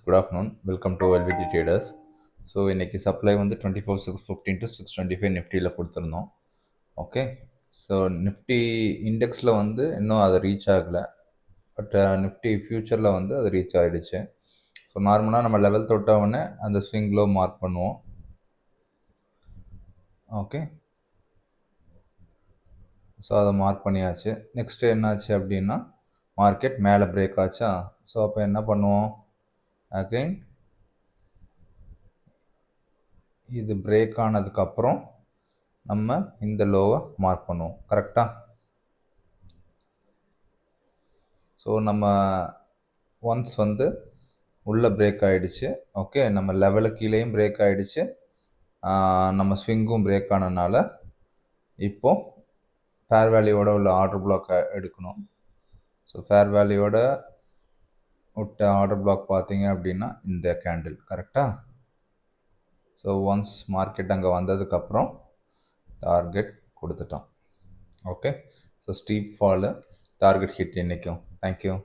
Good afternoon. Welcome to LVT Traders. So இன்றைக்கி supply வந்து 24,615 to 625 நிஃப்டியில் கொடுத்துருந்தோம். ஓகே, ஸோ நிஃப்டி இண்டெக்ஸில் வந்து இன்னும் அதை ரீச் ஆகலை. பட் நிஃப்டி ஃப்யூச்சரில் வந்து அது ரீச் ஆகிடுச்சு. ஸோ நார்மலாக நம்ம லெவல் தொட்டவுடனே அந்த ஸ்விங் லோ மார்க் பண்ணுவோம். ஓகே, ஸோ அதை மார்க் பண்ணியாச்சு. நெக்ஸ்ட்டு என்னாச்சு அப்படின்னா மார்க்கெட் மேலே பிரேக் ஆச்சா. ஸோ அப்போ என்ன பண்ணுவோம், அகைன் இது பிரேக் ஆனதுக்கப்புறம் நம்ம இந்த லோவை மார்க் பண்ணுவோம். கரெக்டாக? ஸோ நம்ம ஒன்ஸ் வந்து உள்ளே பிரேக் ஆகிடுச்சு. ஓகே, நம்ம லெவலுக்கு கீழேயும் பிரேக் ஆகிடுச்சு, நம்ம ஸ்விங்கும் பிரேக் ஆனதுனால இப்போது ஃபேர் வேல்யூவோட உள்ள ஆர்டர் பிளாக் எடுக்கணும். ஸோ ஃபேர் வேல்யூவோட விட்ட ஆர்டர் பிளாக் பார்த்தீங்க அப்படின்னா இந்த கேண்டில். கரெக்டாக? ஸோ ஒன்ஸ் மார்க்கெட் அங்கே வந்ததுக்கப்புறம் டார்கெட் கொடுத்துட்டோம். Okay, so steep fall, target hit இன்றைக்கும். தேங்க்யூ.